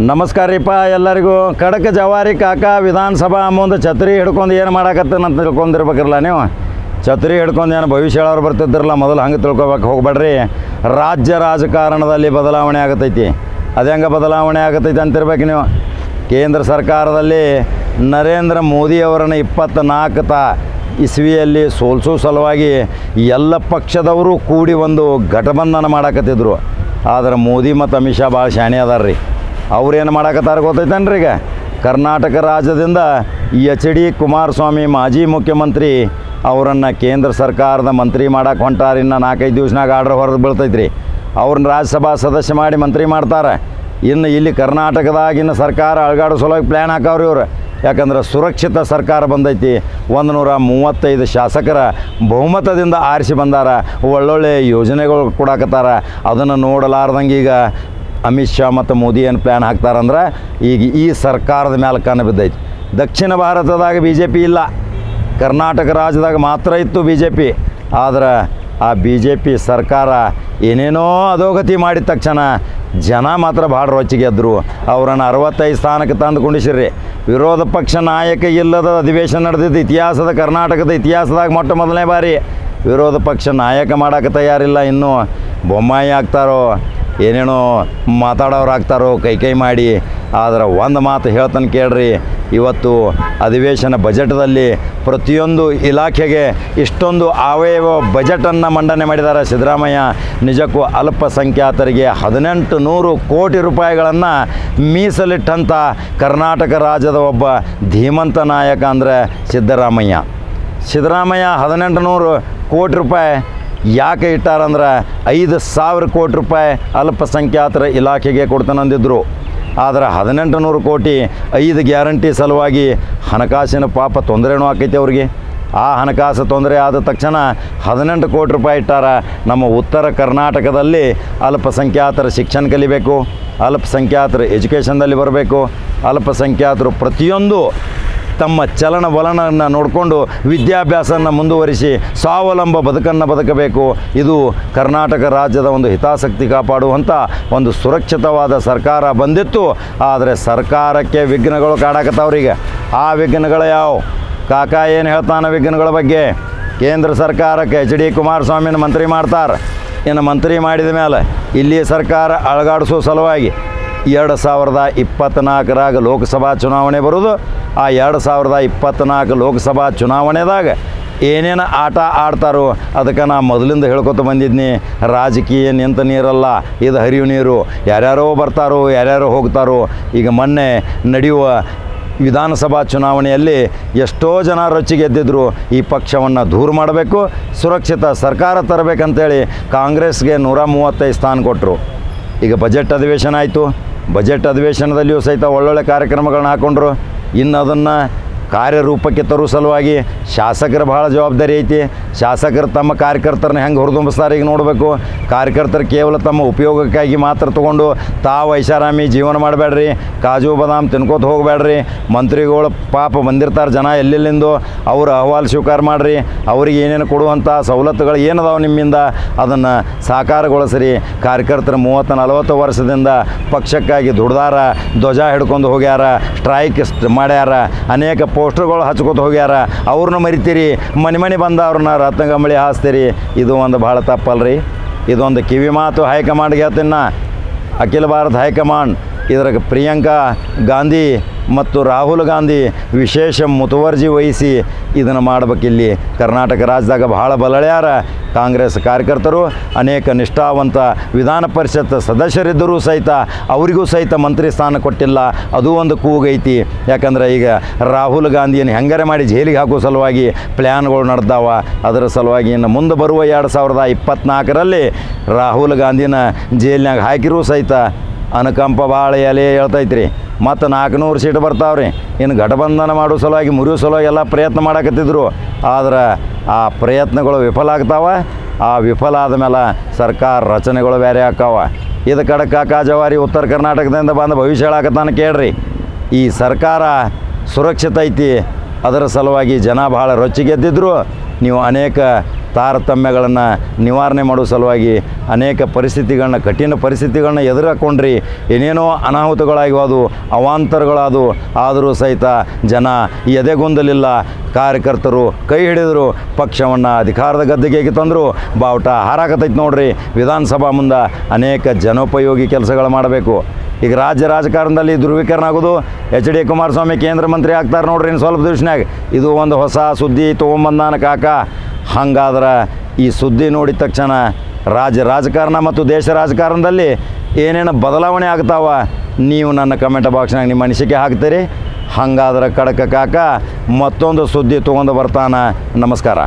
ನಮಸ್ಕಾರ ರೀಪ್ಪ ಎಲ್ಲರಿಗೂ. ಖಡಕ್ ಜವಾರಿ ಕಾಕ ವಿಧಾನಸಭಾ ಮುಂದೆ ಛತ್ರಿ ಹಿಡ್ಕೊಂಡು ಏನು ಮಾಡಾಕತ್ತೇನಂತ ತಿಳ್ಕೊಂಡಿರ್ಬೇಕಿರಲ್ಲ ನೀವು. ಛತ್ರಿ ಹಿಡ್ಕೊಂಡು ಏನು ಭವಿಷ್ಯ ಹೇಳೋರು ಬರ್ತಿದ್ದಿರಲ್ಲ, ಮೊದಲು ಹಂಗೆ ತಿಳ್ಕೊಬೇಕು ಹೋಗ್ಬೇಡ್ರಿ. ರಾಜ್ಯ ರಾಜಕಾರಣದಲ್ಲಿ ಬದಲಾವಣೆ ಆಗತೈತಿ. ಅದು ಹೆಂಗೆ ಬದಲಾವಣೆ ಆಗತೈತಿ ಅಂತಿರ್ಬೇಕು ನೀವು. ಕೇಂದ್ರ ಸರ್ಕಾರದಲ್ಲಿ ನರೇಂದ್ರ ಮೋದಿಯವರನ್ನು 24 ಇಸ್ವಿಯಲ್ಲಿ ಸೋಲಿಸೋ ಸಲುವಾಗಿ ಎಲ್ಲ ಪಕ್ಷದವರು ಕೂಡಿ ಒಂದು ಘಟಬಂಧನ ಮಾಡಾಕತ್ತಿದ್ರು. ಆದರೆ ಮೋದಿ ಮತ್ತು ಅಮಿತ್ ಶಾ ಭಾಳ ಶಾಣೆ ಅದಾರ ರೀ. ಅವ್ರೇನು ಮಾಡಾಕತ್ತಾರ ಗೊತ್ತೈತೇನ್ರಿ? ಈಗ ಕರ್ನಾಟಕ ರಾಜ್ಯದಿಂದ HD ಕುಮಾರಸ್ವಾಮಿ ಮಾಜಿ ಮುಖ್ಯಮಂತ್ರಿ ಅವರನ್ನು ಕೇಂದ್ರ ಸರ್ಕಾರದ ಮಂತ್ರಿ ಮಾಡಕ್ಕೆ ಹೊಂಟಾರ. ಇನ್ನು 4-5 ದಿವ್ಸನಾಗ ಆರ್ಡ್ರ್ ಹೊರದು ಬೀಳ್ತೈತ್ರಿ. ಅವ್ರನ್ನ ರಾಜ್ಯಸಭಾ ಸದಸ್ಯ ಮಾಡಿ ಮಂತ್ರಿ ಮಾಡ್ತಾರೆ. ಇನ್ನು ಇಲ್ಲಿ ಕರ್ನಾಟಕದಾಗಿನ ಸರ್ಕಾರ ಅಳಗಾಡೋ ಸಲುವಾಗಿ ಪ್ಲ್ಯಾನ್ ಹಾಕವ್ರಿ ಇವರು. ಯಾಕಂದ್ರೆ ಸುರಕ್ಷಿತ ಸರ್ಕಾರ ಬಂದೈತಿ. 135 ಶಾಸಕರ ಬಹುಮತದಿಂದ ಆರಿಸಿ ಬಂದಾರ. ಒಳ್ಳೊಳ್ಳೆ ಯೋಜನೆಗಳು ಕೊಡಾಕತ್ತಾರ. ಅದನ್ನು ನೋಡಲಾರ್ದಂಗೆ ಈಗ ಅಮಿತ್ ಶಾ ಮತ್ತು ಮೋದಿ ಏನು ಪ್ಲ್ಯಾನ್ ಹಾಕ್ತಾರಂದ್ರೆ ಈಗ ಈ ಸರ್ಕಾರದ ಮೇಲೆ ಕಣ್ಣು ಬಿದ್ದೈತಿ. ದಕ್ಷಿಣ ಭಾರತದಾಗ BJP ಇಲ್ಲ, ಕರ್ನಾಟಕ ರಾಜ್ಯದಾಗ ಮಾತ್ರ ಇತ್ತು BJP. ಆದ್ರೆ ಆ BJP ಸರ್ಕಾರ ಏನೇನೋ ಅಧೋಗತಿ ಮಾಡಿದ ತಕ್ಷಣ ಜನ ಮಾತ್ರ ಭಾಳ ರೊಚ್ಚಿಗೆದ್ರು. ಅವರನ್ನು 65 ಸ್ಥಾನಕ್ಕೆ ತಂದು ಕುಂಡಿಸಿರ್ರಿ. ವಿರೋಧ ಪಕ್ಷ ನಾಯಕ ಇಲ್ಲದ ಅಧಿವೇಶನ ನಡೆದಿದ್ದು ಇತಿಹಾಸದ ಕರ್ನಾಟಕದ ಇತಿಹಾಸದಾಗ ಮೊಟ್ಟ ಮೊದಲನೇ ಬಾರಿ. ವಿರೋಧ ಪಕ್ಷ ನಾಯಕ ಮಾಡೋಕ್ಕೆ ತಯಾರಿಲ್ಲ. ಇನ್ನೂ ಬೊಮ್ಮಾಯಿ ಆಗ್ತಾರೋ ಏನೇನೋ ಮಾತಾಡೋರು ಆಗ್ತಾರೋ ಕೈ ಮಾಡಿ. ಆದರೆ ಒಂದು ಮಾತು ಹೇಳ್ತಾನೆ ಕೇಳ್ರಿ. ಇವತ್ತು ಅಧಿವೇಶನ ಬಜೆಟ್ದಲ್ಲಿ ಪ್ರತಿಯೊಂದು ಇಲಾಖೆಗೆ ಇಷ್ಟೊಂದು ಆವಯವ ಬಜೆಟನ್ನು ಮಂಡನೆ ಮಾಡಿದ್ದಾರೆ ಸಿದ್ದರಾಮಯ್ಯ. ನಿಜಕ್ಕೂ ಅಲ್ಪಸಂಖ್ಯಾತರಿಗೆ 1800 ಕೋಟಿ ರೂಪಾಯಿಗಳನ್ನು ಮೀಸಲಿಟ್ಟಂಥ ಕರ್ನಾಟಕ ರಾಜ್ಯದ ಒಬ್ಬ ಧೀಮಂತ ನಾಯಕ ಅಂದರೆ ಸಿದ್ದರಾಮಯ್ಯ. 1800 ಕೋಟಿ ರೂಪಾಯಿ ಯಾಕೆ ಇಟ್ಟಾರಂದ್ರೆ 5,000 ಕೋಟಿ ರೂಪಾಯಿ ಅಲ್ಪಸಂಖ್ಯಾತರ ಇಲಾಖೆಗೆ ಕೊಡ್ತಾನಂದಿದ್ರು. ಆದರೆ 1800 ಕೋಟಿ 5 ಗ್ಯಾರಂಟಿ ಸಲುವಾಗಿ ಹಣಕಾಸಿನ ಪಾಪ ತೊಂದರೆನೂ ಆಕೈತಿ ಅವ್ರಿಗೆ. ಆ ಹಣಕಾಸು ತೊಂದರೆ ಆದ ತಕ್ಷಣ 18 ಕೋಟಿ ರೂಪಾಯಿ ಇಟ್ಟಾರ. ನಮ್ಮ ಉತ್ತರ ಕರ್ನಾಟಕದಲ್ಲಿ ಅಲ್ಪಸಂಖ್ಯಾತರ ಶಿಕ್ಷಣ ಕಲಿಬೇಕು, ಅಲ್ಪಸಂಖ್ಯಾತರು ಎಜುಕೇಷನ್ದಲ್ಲಿ ಬರಬೇಕು, ಅಲ್ಪಸಂಖ್ಯಾತರು ಪ್ರತಿಯೊಂದು ತಮ್ಮ ಚಲನವಲನವನ್ನು ನೋಡಿಕೊಂಡು ವಿದ್ಯಾಭ್ಯಾಸವನ್ನು ಮುಂದುವರಿಸಿ ಸ್ವಾವಲಂಬ ಬದುಕನ್ನು ಬದುಕಬೇಕು. ಇದು ಕರ್ನಾಟಕ ರಾಜ್ಯದ ಒಂದು ಹಿತಾಸಕ್ತಿ ಕಾಪಾಡುವಂಥ ಒಂದು ಸುರಕ್ಷಿತವಾದ ಸರ್ಕಾರ ಬಂದಿತ್ತು. ಆದರೆ ಸರ್ಕಾರಕ್ಕೆ ವಿಘ್ನಗಳು ಕಾಡಾಕತ್ತವ್ರಿಗೆ. ಆ ವಿಘ್ನಗಳು ಯಾವ? ಕಾಕ ಏನು ಹೇಳ್ತಾನೆ ವಿಘ್ನಗಳ ಬಗ್ಗೆ? ಕೇಂದ್ರ ಸರ್ಕಾರಕ್ಕೆ HD ಕುಮಾರಸ್ವಾಮಿನ ಮಂತ್ರಿ ಮಾಡ್ತಾರೆ. ಇನ್ನು ಮಂತ್ರಿ ಮಾಡಿದ ಮೇಲೆ ಇಲ್ಲಿ ಸರ್ಕಾರ ಅಳಗಾಡಿಸೋ ಸಲುವಾಗಿ 2024 ಲೋಕಸಭಾ ಚುನಾವಣೆ ಬರೋದು. ಆ 2024 ಲೋಕಸಭಾ ಚುನಾವಣೆದಾಗ ಏನೇನು ಆಟ ಆಡ್ತಾರೋ ಅದಕ್ಕೆ ನಾ ಮೊದಲಿಂದ ಹೇಳ್ಕೊತ ಬಂದಿದ್ನಿ. ರಾಜಕೀಯ ನಿಂತ ನೀರಲ್ಲ, ಇದು ಹರಿವು ನೀರು. ಯಾರ್ಯಾರೋ ಬರ್ತಾರೋ ಯಾರ್ಯಾರೋ ಹೋಗ್ತಾರೋ. ಈಗ ಮೊನ್ನೆ ನಡೆಯುವ ವಿಧಾನಸಭಾ ಚುನಾವಣೆಯಲ್ಲಿ ಎಷ್ಟೋ ಜನ ರೊಚ್ಚಿಗೆದ್ದಿದ್ರು. ಈ ಪಕ್ಷವನ್ನು ದೂರ ಮಾಡಬೇಕು, ಸುರಕ್ಷಿತ ಸರ್ಕಾರ ತರಬೇಕಂತೇಳಿ ಕಾಂಗ್ರೆಸ್ಗೆ 135 ಸ್ಥಾನ ಕೊಟ್ಟರು. ಈಗ ಬಜೆಟ್ ಅಧಿವೇಶನ ಆಯಿತು. ಬಜೆಟ್ ಅಧಿವೇಶನದಲ್ಲಿಯೂ ಸಹಿತ ಒಳ್ಳೊಳ್ಳೆ ಕಾರ್ಯಕ್ರಮಗಳನ್ನ ಹಾಕ್ಕೊಂಡ್ರು. ಇನ್ನು ಅದನ್ನು ಕಾರ್ಯರೂಪಕ್ಕೆ ತರೋ ಸಲುವಾಗಿ ಶಾಸಕರ ಭಾಳ ಜವಾಬ್ದಾರಿ ಐತಿ. ಶಾಸಕರು ತಮ್ಮ ಕಾರ್ಯಕರ್ತರನ್ನ ಹೆಂಗೆ ಹೊರದುಂಬಿಸ್ತಾರೆ ಈಗ ನೋಡಬೇಕು. ಕಾರ್ಯಕರ್ತರು ಕೇವಲ ತಮ್ಮ ಉಪಯೋಗಕ್ಕಾಗಿ ಮಾತ್ರ ತೊಗೊಂಡು ತಾವು ಐಷಾರಾಮಿ ಜೀವನ ಮಾಡಬೇಡ್ರಿ, ಕಾಜು ಬಾದಾಮ್ ತಿನ್ಕೋತ ಹೋಗಬೇಡ್ರಿ. ಮಂತ್ರಿಗಳು ಪಾಪ ಬಂದಿರ್ತಾರೆ ಜನ ಎಲ್ಲೆಲ್ಲಿಂದೋ, ಅವ್ರ ಅಹವಾಲು ಸ್ವೀಕಾರ ಮಾಡಿರಿ. ಅವ್ರಿಗೆ ಏನೇನು ಕೊಡುವಂಥ ಸವಲತ್ತುಗಳು ಏನದಾವೆ ನಿಮ್ಮಿಂದ ಅದನ್ನು ಸಾಕಾರಗೊಳಿಸ್ರಿ. ಕಾರ್ಯಕರ್ತರು 30-40 ವರ್ಷದಿಂದ ಪಕ್ಷಕ್ಕಾಗಿ ದುಡ್ದಾರ, ಧ್ವಜ ಹಿಡ್ಕೊಂಡು ಹೋಗ್ಯಾರ, ಸ್ಟ್ರೈಕ್ ಮಾಡ್ಯಾರ, ಅನೇಕ ಪೋಸ್ಟರ್ಗಳು ಹಚ್ಕೋತ ಹೋಗ್ಯಾರ. ಅವ್ರನ್ನ ಮರಿತೀರಿ, ಮನೆ ಬಂದ ಅವ್ರನ್ನ ರತ್ನಗಂಬಳಿ ಹಾಸ್ತೀರಿ. ಇದು ಒಂದು ಭಾಳ ತಪ್ಪಲ್ರಿ. ಇದೊಂದು ಕಿವಿ ಮಾತು ಹೈಕಮಾಂಡ್ಗೆ ಹೇಳ್ತೀನಿ. ಅಖಿಲ ಭಾರತ ಹೈಕಮಾಂಡ್ ಇದ್ರಾಗ ಪ್ರಿಯಾಂಕಾ ಗಾಂಧಿ ಮತ್ತು ರಾಹುಲ್ ಗಾಂಧಿ ವಿಶೇಷ ಮುತುವರ್ಜಿ ವಹಿಸಿ ಇದನ್ನು ಮಾಡಬೇಕಿಲ್ಲಿ. ಕರ್ನಾಟಕ ರಾಜ್ಯದಾಗ ಭಾಳ ಬಲಳ್ಯಾರ ಕಾಂಗ್ರೆಸ್ ಕಾರ್ಯಕರ್ತರು. ಅನೇಕ ನಿಷ್ಠಾವಂತ ವಿಧಾನ ಪರಿಷತ್ ಸದಸ್ಯರಿದ್ದರೂ ಸಹಿತ ಅವರಿಗೂ ಸಹಿತ ಮಂತ್ರಿ ಸ್ಥಾನ ಕೊಟ್ಟಿಲ್ಲ. ಅದು ಒಂದು ಕೂಗೈತಿ. ಯಾಕಂದ್ರೆ ಈಗ ರಾಹುಲ್ ಗಾಂಧಿಯನ್ನು ಹೆಂಗಾರೆ ಮಾಡಿ ಜೈಲಿಗೆ ಹಾಕೋ ಸಲುವಾಗಿ ಪ್ಲ್ಯಾನ್ಗಳು ನಡೆದಾವ. ಅದರ ಸಲುವಾಗಿ ಇನ್ನು ಮುಂದೆ ಬರುವ 2024ರಲ್ಲಿ ರಾಹುಲ್ ಗಾಂಧಿನ ಜೈಲಿನಾಗ ಹಾಕಿರೂ ಸಹಿತ ಅನುಕಂಪ ಭಾಳ ಎಲೆ ಹೇಳ್ತೈತ್ರಿ. ಮತ್ತು 400 ಸೀಟ್ ಬರ್ತಾವ್ರಿ. ಇನ್ನು ಘಟಬಂಧನ ಮಾಡೋ ಸಲುವಾಗಿ ಮುರಿಯೋ ಸಲುವಾಗಿ ಎಲ್ಲ ಪ್ರಯತ್ನ ಮಾಡಕತ್ತಿದ್ರು. ಆದ್ರೆ ಆ ಪ್ರಯತ್ನಗಳು ವಿಫಲ ಆಗ್ತಾವ. ಆ ವಿಫಲ ಆದಮೇಲೆ ಸರ್ಕಾರ ರಚನೆಗಳು ಬೇರೆ ಆಕ್ಕಾವ. ಇದು ಕಾಕ ಜವಾರಿ ಉತ್ತರ ಕರ್ನಾಟಕದಿಂದ ಬಂದು ಭವಿಷ್ಯ ಹೇಳಾಕತ್ತಾನೆ ಕೇಳ್ರಿ. ಈ ಸರ್ಕಾರ ಸುರಕ್ಷಿತ ಐತಿ. ಅದರ ಸಲುವಾಗಿ ಜನ ಭಾಳ ರೊಚ್ಚಿಗೆದ್ದಿದ್ರು. ನೀವು ಅನೇಕ ತಾರತಮ್ಯಗಳನ್ನು ನಿವಾರಣೆ ಮಾಡೋ ಸಲುವಾಗಿ ಅನೇಕ ಪರಿಸ್ಥಿತಿಗಳನ್ನ ಕಠಿಣ ಪರಿಸ್ಥಿತಿಗಳನ್ನ ಎದುರಾಕೊಂಡ್ರಿ. ಏನೇನೋ ಅನಾಹುತಗಳಾಗಿವೆ, ಅದು ಅವಾಂತರಗಳಾದವು. ಆದರೂ ಸಹಿತ ಜನ ಎದೆಗೊಂದಲಿಲ್ಲ. ಕಾರ್ಯಕರ್ತರು ಕೈ ಹಿಡಿದರು, ಪಕ್ಷವನ್ನು ಅಧಿಕಾರದ ಗದ್ದೆಗೆ ತಂದರು. ಬಾವುಟ ಹಾರಾಕತೈತೆ ನೋಡ್ರಿ. ವಿಧಾನಸಭಾ ಮುಂದೆ ಅನೇಕ ಜನೋಪಯೋಗಿ ಕೆಲಸಗಳು ಮಾಡಬೇಕು. ಈಗ ರಾಜ್ಯ ರಾಜಕಾರಣದಲ್ಲಿ ಧ್ರುವೀಕರಣ ಆಗೋದು, HD ಕುಮಾರಸ್ವಾಮಿ ಕೇಂದ್ರ ಮಂತ್ರಿ ಆಗ್ತಾರೆ ನೋಡ್ರಿ ಇನ್ನು ಸ್ವಲ್ಪ ದಿವಸನಾಗ. ಇದು ಒಂದು ಹೊಸ ಸುದ್ದಿ ತೊಗೊಂಬಂದಾನ ಕಾಕ. ಹಂಗಾದ್ರೆ ಈ ಸುದ್ದಿ ನೋಡಿದ ತಕ್ಷಣ ರಾಜ್ಯ ರಾಜಕಾರಣ ಮತ್ತು ದೇಶ ರಾಜಕಾರಣದಲ್ಲಿ ಏನೇನು ಬದಲಾವಣೆ ಆಗ್ತಾವ, ನೀವು ನನ್ನ ಕಮೆಂಟ್ ಬಾಕ್ಸ್ನಾಗ ನಿಮ್ಮ ಅನಿಸಿಕೆ ಹಾಕ್ತೀರಿ. ಹಂಗಾದ್ರೆ ಕಡಕ ಕಾಕ ಮತ್ತೊಂದು ಸುದ್ದಿ ತೊಗೊಂಡು ಬರ್ತಾನೆ. ನಮಸ್ಕಾರ.